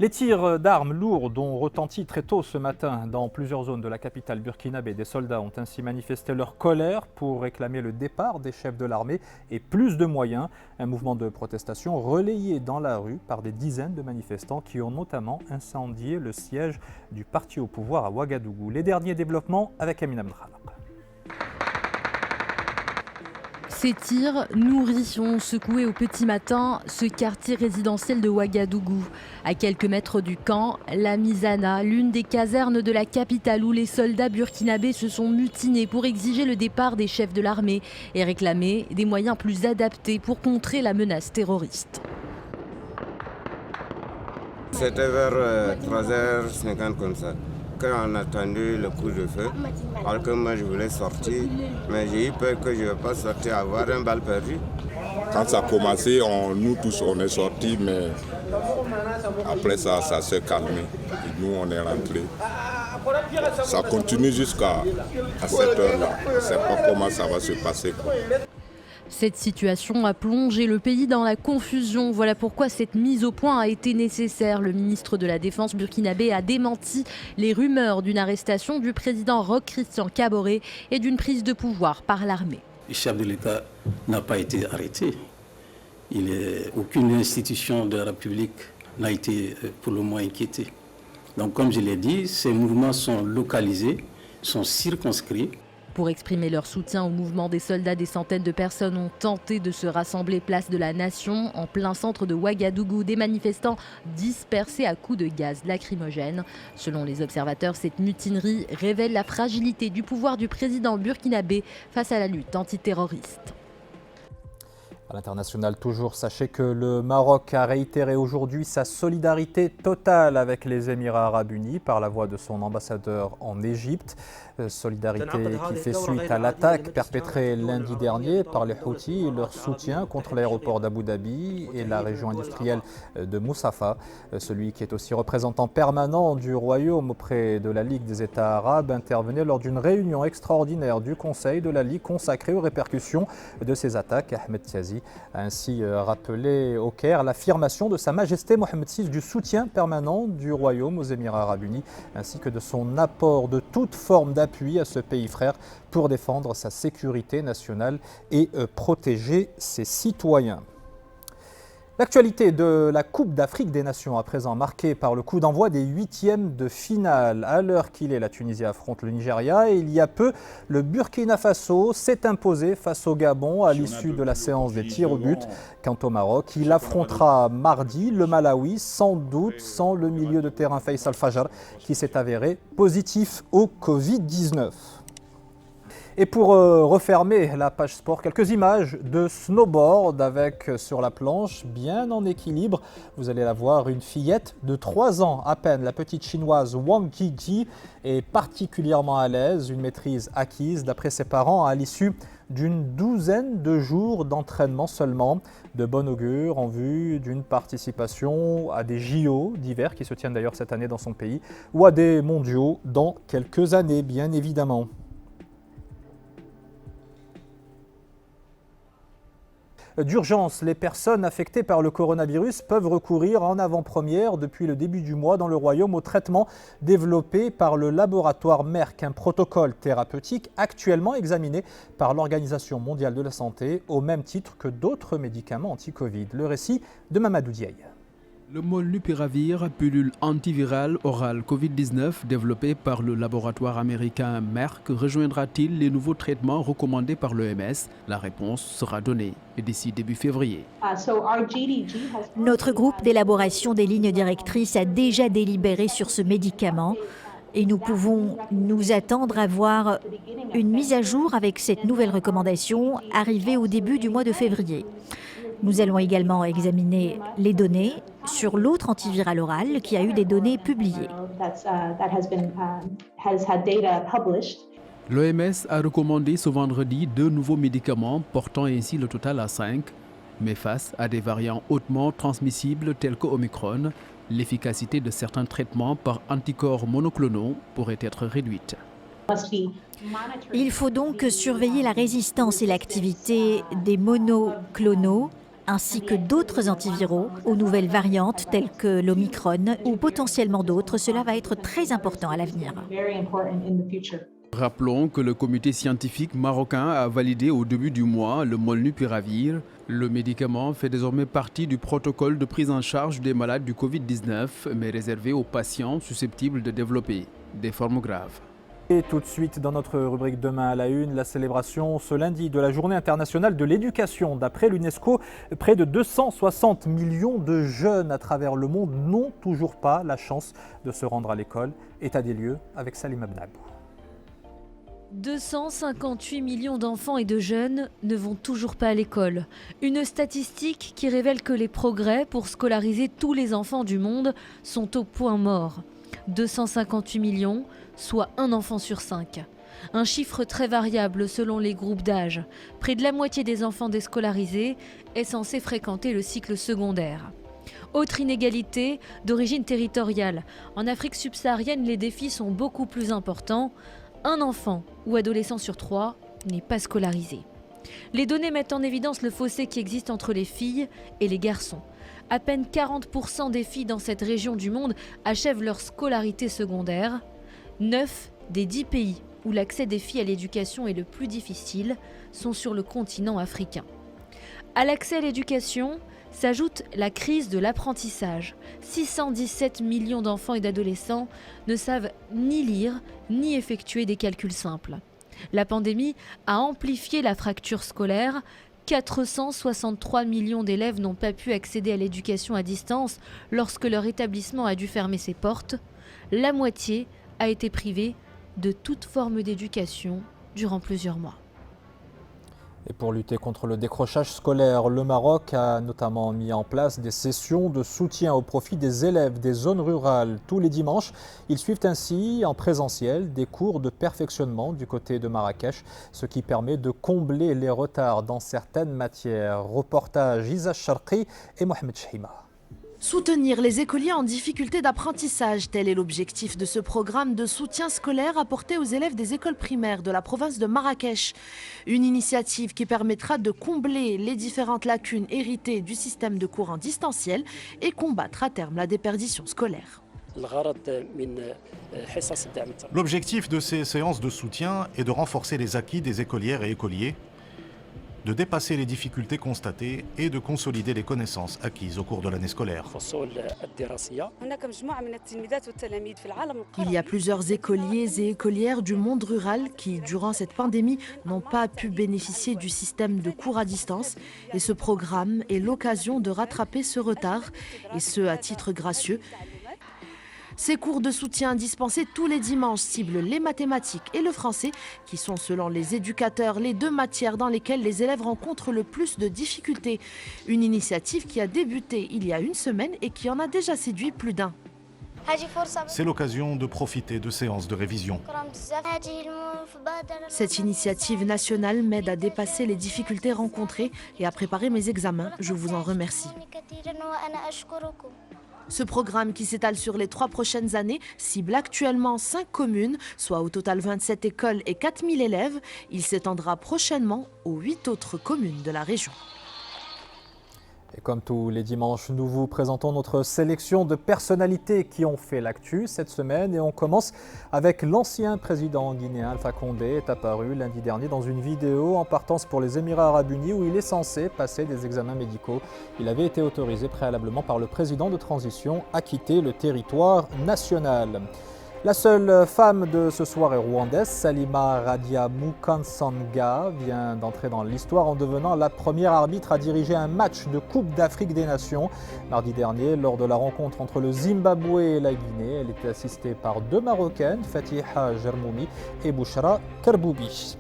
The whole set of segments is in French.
Les tirs d'armes lourdes ont retenti très tôt ce matin dans plusieurs zones de la capitale burkinabé. Des soldats ont ainsi manifesté leur colère pour réclamer le départ des chefs de l'armée et plus de moyens. Un mouvement de protestation relayé dans la rue par des dizaines de manifestants qui ont notamment incendié le siège du parti au pouvoir à Ouagadougou. Les derniers développements avec Amina Mkhalaq. Ces tirs nourris ont secoué au petit matin ce quartier résidentiel de Ouagadougou. À quelques mètres du camp, la Mizana, l'une des casernes de la capitale où les soldats burkinabés se sont mutinés pour exiger le départ des chefs de l'armée et réclamer des moyens plus adaptés pour contrer la menace terroriste. C'était vers 3h50 comme ça. Quand on a entendu le coup de feu, alors que moi je voulais sortir, mais j'ai eu peur que je ne vais pas sortir, avoir un balle perdu. Quand ça a commencé, nous tous on est sortis, mais après ça s'est calmé. Et nous on est rentrés. Ça continue jusqu'à cette heure-là. Je ne sais pas comment ça va se passer. Cette situation a plongé le pays dans la confusion. Voilà pourquoi cette mise au point a été nécessaire. Le ministre de la Défense burkinabé a démenti les rumeurs d'une arrestation du président Roch Christian Kaboré et d'une prise de pouvoir par l'armée. Le chef de l'État n'a pas été arrêté. Aucune institution de la République n'a été pour le moins inquiétée. Donc comme je l'ai dit, ces mouvements sont localisés, sont circonscrits. Pour exprimer leur soutien au mouvement des soldats, des centaines de personnes ont tenté de se rassembler place de la Nation, en plein centre de Ouagadougou. Des manifestants dispersés à coups de gaz lacrymogène. Selon les observateurs, cette mutinerie révèle la fragilité du pouvoir du président burkinabé face à la lutte antiterroriste. À l'international toujours, sachez que le Maroc a réitéré aujourd'hui sa solidarité totale avec les Émirats arabes unis par la voix de son ambassadeur en Égypte. Solidarité qui fait suite à l'attaque perpétrée lundi dernier par les Houthis et leur soutien contre l'aéroport d'Abu Dhabi et la région industrielle de Moussafa. Celui qui est aussi représentant permanent du Royaume auprès de la Ligue des États arabes intervenait lors d'une réunion extraordinaire du Conseil de la Ligue consacrée aux répercussions de ces attaques. Ahmed Tiazi a ainsi rappelé au Caire l'affirmation de Sa Majesté Mohammed VI du soutien permanent du Royaume aux Émirats arabes unis ainsi que de son apport de toute forme d'appui à ce pays frère pour défendre sa sécurité nationale et protéger ses citoyens. L'actualité de la Coupe d'Afrique des Nations à présent marquée par le coup d'envoi des huitièmes de finale. À l'heure qu'il est, la Tunisie affronte le Nigeria et il y a peu, le Burkina Faso s'est imposé face au Gabon à l'issue de la séance des tirs au but. Quant au Maroc, il affrontera mardi le Malawi, sans doute sans le milieu de terrain Faisal Fajr qui s'est avéré positif au Covid-19. Et pour refermer la page sport, quelques images de snowboard avec sur la planche, bien en équilibre. Vous allez la voir, une fillette de 3 ans à peine, la petite chinoise Wang Qiji, est particulièrement à l'aise, une maîtrise acquise d'après ses parents à l'issue d'une douzaine de jours d'entraînement seulement. De bon augure en vue d'une participation à des JO d'hiver qui se tiennent d'ailleurs cette année dans son pays ou à des mondiaux dans quelques années bien évidemment. D'urgence, les personnes affectées par le coronavirus peuvent recourir en avant-première depuis le début du mois dans le Royaume au traitement développé par le laboratoire Merck, un protocole thérapeutique actuellement examiné par l'Organisation mondiale de la santé au même titre que d'autres médicaments anti-Covid. Le récit de Mamadou Diaye. Le molnupiravir, pilule antivirale orale Covid-19 développé par le laboratoire américain Merck, rejoindra-t-il les nouveaux traitements recommandés par l'OMS? La réponse sera donnée d'ici début février. Notre groupe d'élaboration des lignes directrices a déjà délibéré sur ce médicament et nous pouvons nous attendre à voir une mise à jour avec cette nouvelle recommandation arrivée au début du mois de février. Nous allons également examiner les données sur l'autre antiviral oral qui a eu des données publiées. L'OMS a recommandé ce vendredi 2 nouveaux médicaments portant ainsi le total à 5. Mais face à des variants hautement transmissibles tels que Omicron, l'efficacité de certains traitements par anticorps monoclonaux pourrait être réduite. Il faut donc surveiller la résistance et l'activité des monoclonaux ainsi que d'autres antiviraux aux nouvelles variantes telles que l'Omicron ou potentiellement d'autres. Cela va être très important à l'avenir. Rappelons que le comité scientifique marocain a validé au début du mois le molnupiravir. Le médicament fait désormais partie du protocole de prise en charge des malades du Covid-19, mais réservé aux patients susceptibles de développer des formes graves. Et tout de suite, dans notre rubrique Demain à la Une, la célébration ce lundi de la Journée internationale de l'éducation. D'après l'UNESCO, près de 260 millions de jeunes à travers le monde n'ont toujours pas la chance de se rendre à l'école. État des lieux avec Salim Abnabou. 258 millions d'enfants et de jeunes ne vont toujours pas à l'école. Une statistique qui révèle que les progrès pour scolariser tous les enfants du monde sont au point mort. 258 millions, soit un enfant sur 5. Un chiffre très variable selon les groupes d'âge. Près de la moitié des enfants déscolarisés est censé fréquenter le cycle secondaire. Autre inégalité d'origine territoriale. En Afrique subsaharienne, les défis sont beaucoup plus importants. Un enfant ou adolescent sur 3 n'est pas scolarisé. Les données mettent en évidence le fossé qui existe entre les filles et les garçons. À peine 40% des filles dans cette région du monde achèvent leur scolarité secondaire. 9 des 10 pays où l'accès des filles à l'éducation est le plus difficile sont sur le continent africain. À l'accès à l'éducation s'ajoute la crise de l'apprentissage. 617 millions d'enfants et d'adolescents ne savent ni lire ni effectuer des calculs simples. La pandémie a amplifié la fracture scolaire. 463 millions d'élèves n'ont pas pu accéder à l'éducation à distance lorsque leur établissement a dû fermer ses portes. La moitié a été privée de toute forme d'éducation durant plusieurs mois. Et pour lutter contre le décrochage scolaire, le Maroc a notamment mis en place des sessions de soutien au profit des élèves des zones rurales. Tous les dimanches, ils suivent ainsi en présentiel des cours de perfectionnement du côté de Marrakech, ce qui permet de combler les retards dans certaines matières. Reportage Isa Charqi et Mohamed Chahima. Soutenir les écoliers en difficulté d'apprentissage, tel est l'objectif de ce programme de soutien scolaire apporté aux élèves des écoles primaires de la province de Marrakech. Une initiative qui permettra de combler les différentes lacunes héritées du système de cours en distanciel et combattre à terme la déperdition scolaire. L'objectif de ces séances de soutien est de renforcer les acquis des écolières et écoliers, de dépasser les difficultés constatées et de consolider les connaissances acquises au cours de l'année scolaire. Il y a plusieurs écoliers et écolières du monde rural qui, durant cette pandémie, n'ont pas pu bénéficier du système de cours à distance. Et ce programme est l'occasion de rattraper ce retard, et ce à titre gracieux. Ces cours de soutien dispensés tous les dimanches ciblent les mathématiques et le français, qui sont selon les éducateurs les deux matières dans lesquelles les élèves rencontrent le plus de difficultés. Une initiative qui a débuté il y a une semaine et qui en a déjà séduit plus d'un. C'est l'occasion de profiter de séances de révision. Cette initiative nationale m'aide à dépasser les difficultés rencontrées et à préparer mes examens. Je vous en remercie. Ce programme qui s'étale sur les 3 prochaines années cible actuellement 5 communes, soit au total 27 écoles et 4000 élèves. Il s'étendra prochainement aux 8 autres communes de la région. Et comme tous les dimanches, nous vous présentons notre sélection de personnalités qui ont fait l'actu cette semaine. Et on commence avec l'ancien président guinéen Alpha Condé, est apparu lundi dernier dans une vidéo en partance pour les Émirats Arabes Unis où il est censé passer des examens médicaux. Il avait été autorisé préalablement par le président de transition à quitter le territoire national. La seule femme de ce soir est rwandaise. Salima Radia Mukansanga vient d'entrer dans l'histoire en devenant la première arbitre à diriger un match de Coupe d'Afrique des Nations. Mardi dernier, lors de la rencontre entre le Zimbabwe et la Guinée, elle était assistée par 2 Marocaines, Fatiha Germoumi et Bouchra Kerboubi.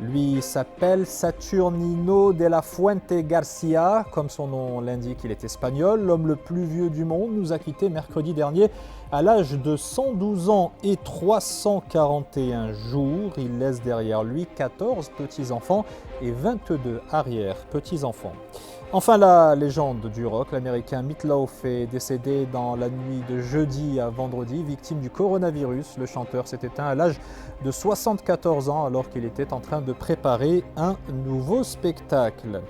Lui s'appelle Saturnino de la Fuente Garcia. Comme son nom l'indique, il est espagnol. L'homme le plus vieux du monde nous a quittés mercredi dernier à l'âge de 112 ans et 341 jours. Il laisse derrière lui 14 petits-enfants et 22 arrière-petits-enfants. Enfin, la légende du rock, l'américain Meat Loaf est décédé dans la nuit de jeudi à vendredi, victime du coronavirus. Le chanteur s'est éteint à l'âge de 74 ans alors qu'il était en train de préparer un nouveau spectacle.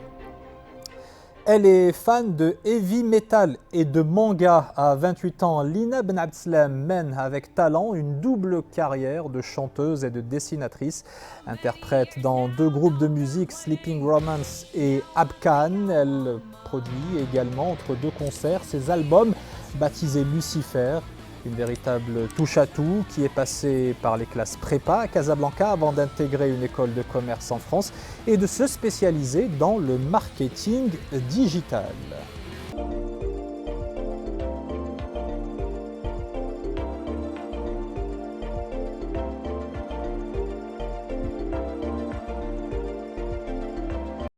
Elle est fan de heavy metal et de manga. À 28 ans, Lina Ben Abdeslam mène avec talent une double carrière de chanteuse et de dessinatrice. Interprète dans 2 groupes de musique, Sleeping Romance et Abkhan. Elle produit également entre 2 concerts ses albums baptisés Lucifer. Une véritable touche-à-tout qui est passée par les classes prépa à Casablanca avant d'intégrer une école de commerce en France et de se spécialiser dans le marketing digital.